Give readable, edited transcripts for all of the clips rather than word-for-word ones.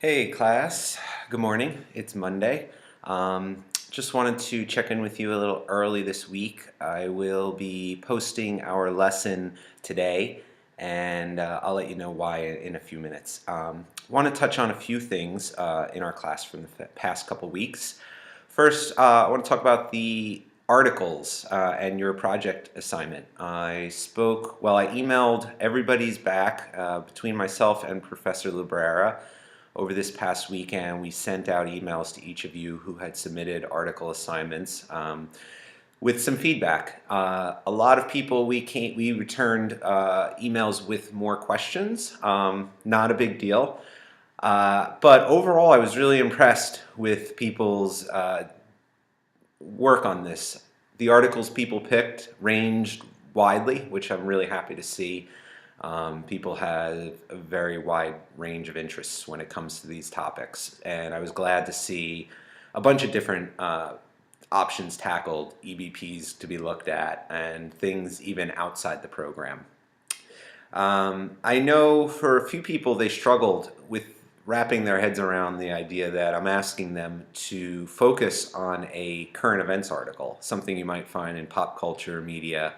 Hey class, good morning. It's Monday. Just wanted to check in with you a little early this week. I will be posting our lesson today, and I'll let you know why in a few minutes. Want to touch on a few things in our class from the past couple weeks. First, I want to talk about the articles and your project assignment. I emailed everybody's back between myself and Professor Librera. Over this past weekend, we sent out emails to each of you who had submitted article assignments with some feedback. A lot of people, we returned emails with more questions. Not a big deal. But overall, I was really impressed with people's work on this. The articles people picked ranged widely, which I'm really happy to see. People have a very wide range of interests when it comes to these topics, and I was glad to see a bunch of different options tackled, EBPs to be looked at, and things even outside the program. I know for a few people they struggled with wrapping their heads around the idea that I'm asking them to focus on a current events article, something you might find in pop culture media,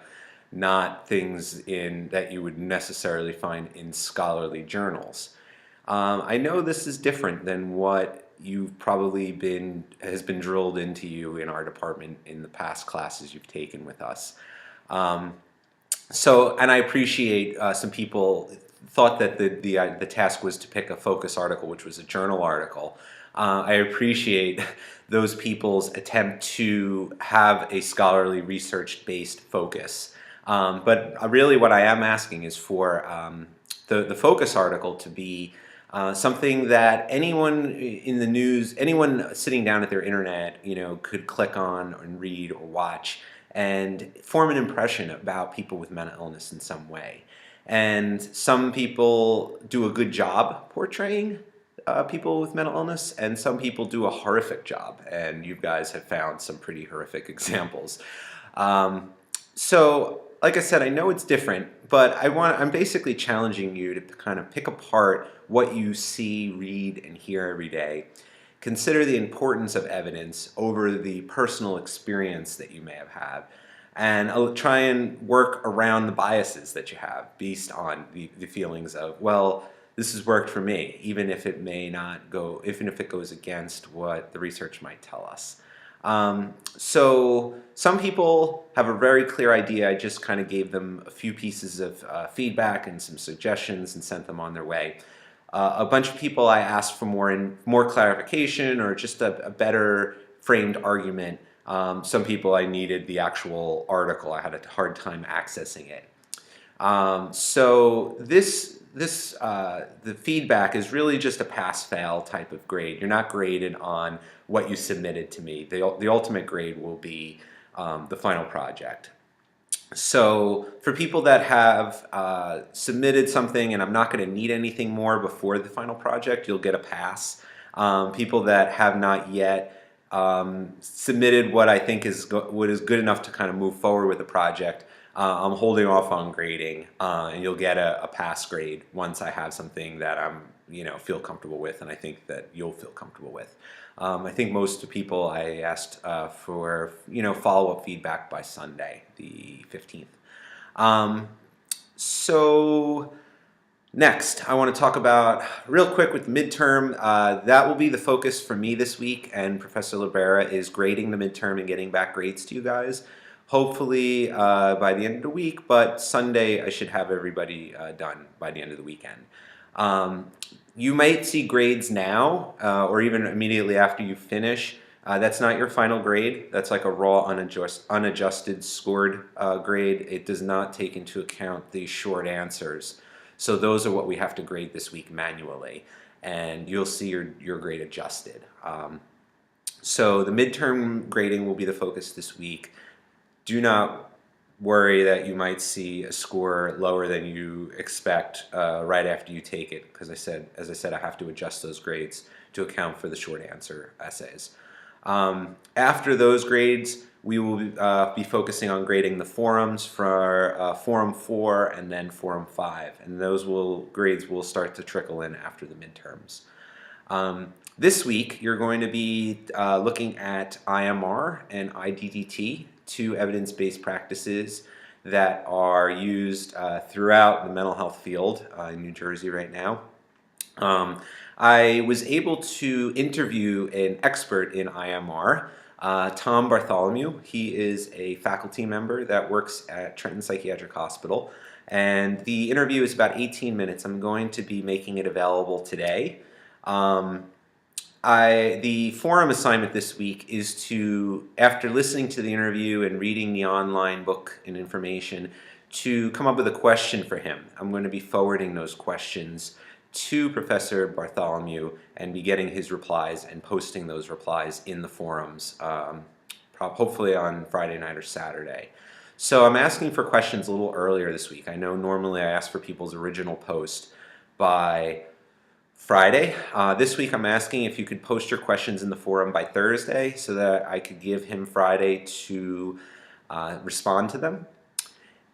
not things that you would necessarily find in scholarly journals. I know this is different than what you've probably has been drilled into you in our department in the past classes you've taken with us. Um, and I appreciate some people thought that the task was to pick a focus article, which was a journal article. I appreciate those people's attempt to have a scholarly research-based focus. But really what I am asking is for the focus article to be something that anyone in the news, anyone sitting down at their internet, could click on and read or watch and form an impression about people with mental illness in some way. And some people do a good job portraying people with mental illness, and some people do a horrific job. And you guys have found some pretty horrific examples. Like I said, I know it's different, but I'm basically challenging you to kind of pick apart what you see, read, and hear every day. Consider the importance of evidence over the personal experience that you may have had, and I'll try and work around the biases that you have based on the feelings of, well, this has worked for me, even if it may not go, even if it goes against what the research might tell us. So some people have a very clear idea. I just kind of gave them a few pieces of feedback and some suggestions and sent them on their way. A bunch of people I asked for more clarification or just a better framed argument. Some people I needed the actual article. I had a hard time accessing it. The feedback is really just a pass-fail type of grade. You're not graded on what you submitted to me. The ultimate grade will be the final project. So for people that have submitted something and I'm not going to need anything more before the final project, you'll get a pass. People that have not yet submitted what I think what is good enough to kind of move forward with the project, I'm holding off on grading, and you'll get a pass grade once I have something that feel comfortable with, and I think that you'll feel comfortable with. I think most people I asked for follow-up feedback by Sunday, the 15th. So next, I want to talk about real quick with the midterm. That will be the focus for me this week, and Professor Libera is grading the midterm and getting back grades to you guys. Hopefully by the end of the week, but Sunday I should have everybody done by the end of the weekend. You might see grades now or even immediately after you finish. That's not your final grade. That's like a raw unadjusted scored grade. It does not take into account the short answers. So those are what we have to grade this week manually, and you'll see your grade adjusted. So the midterm grading will be the focus this week. Do not worry that you might see a score lower than you expect right after you take it, because as I said, I have to adjust those grades to account for the short answer essays. After those grades, we will be focusing on grading the forums for Forum 4 and then Forum 5, and those grades will start to trickle in after the midterms. This week, you're going to be looking at IMR and IDDT, two evidence-based practices that are used throughout the mental health field in New Jersey right now. I was able to interview an expert in IMR, Tom Bartholomew. He is a faculty member that works at Trenton Psychiatric Hospital. And the interview is about 18 minutes. I'm going to be making it available today. The forum assignment this week is to, after listening to the interview and reading the online book and information, to come up with a question for him. I'm going to be forwarding those questions to Professor Bartholomew and be getting his replies and posting those replies in the forums, hopefully on Friday night or Saturday. So I'm asking for questions a little earlier this week. I know normally I ask for people's original post by Friday. This week I'm asking if you could post your questions in the forum by Thursday so that I could give him Friday to respond to them.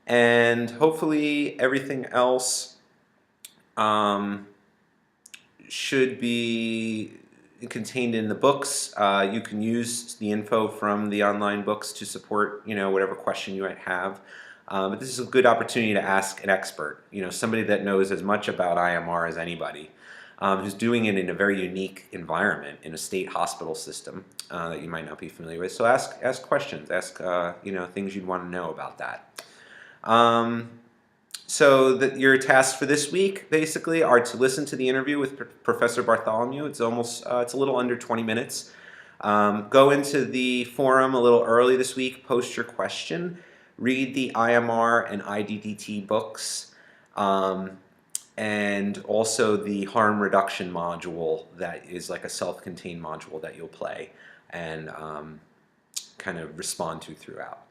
And hopefully everything else should be contained in the books. You can use the info from the online books to support, whatever question you might have. But this is a good opportunity to ask an expert, somebody that knows as much about IMR as anybody, who's doing it in a very unique environment in a state hospital system that you might not be familiar with. So ask questions, ask things you'd want to know about that. So your tasks for this week basically are to listen to the interview with Professor Bartholomew. It's a little under 20 minutes. Go into the forum a little early this week, post your question, read the IMR and IDDT books, and also the harm reduction module that is like a self-contained module that you'll play and kind of respond to throughout.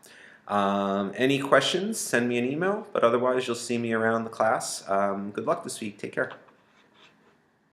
Any questions, send me an email, but otherwise you'll see me around the class. Good luck this week. Take care.